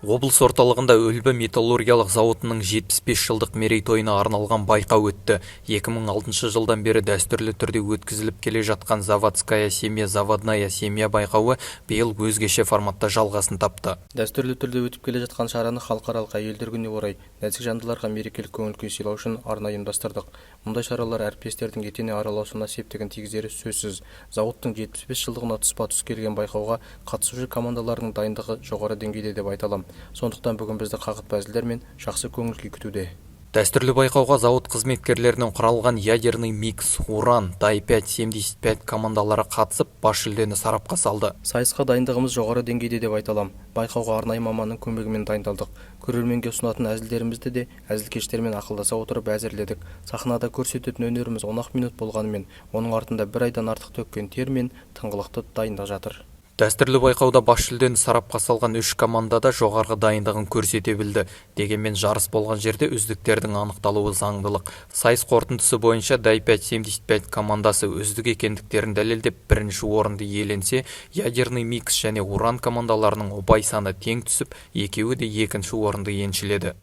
Облыс орталығында Үлбі металлургиялық зауытының 75 жылдық мерейтойына арналған байқау өтті. 2006 жылдан бері дәстүрлі түрде өткізіліп келе жатқан «Заводская семья, заводная семья» байқауы биыл өзгеше форматта жалғасын тапты. Дәстүрлі түрде өтіп келе жатқан шараны халықаралық әйелдер күніне орай нәзік жандыларға мерекелік көңіл-күй сыйлау үшін арнайы ұйымдастырдық. Мұндай шаралар әріптестердің етене араласуына септігін тигізері сөзсіз. Зауыттың 75 жылдығына тұспа-тұс келген байқауға қатысушы командалардың дайындығы жоғары деңгейде деп айта аламын. Сондықтан бүгін бізді қағытпа әзілдер мен жақсы көңіл-күй күтуде. Дәстүрлі байқауға зауыт қызметкерлерінен құралған ядерный микс, уран, Дай-5-75 командалары қатысып, бас жүлдені сарапқа салды. Сайысқа дайындығымыз жоғары деңгейде деп айта аламын. Байқауға арнайы маманның көмегімен дайындалдық. Көрерменге ұсынатын әзілдерімізді де әзіл-кештермен ақылдаса отырып әзірледік. Сахнада көрсететін өнеріміз 10 минут болғанымен, оның артында бір айдан артық төккен тер мен тыңғылықты дайындық жатыр. Дәстүрлі байқауда бас жүлдені сарапқа салған 3 командада жоғарғы дайындығын көрсете білді. Дегенмен жарыс болған жерде үздіктердің анықталуы заңдылық. Сайыс қорытындысы бойынша Дай-5-75 командасы үздік екендіктерін дәлелдеп бірінші орынды иеленсе, ядерный микс және уран командаларының ұпай саны тең түсіп, екеуі де екінші орынды еншіледі.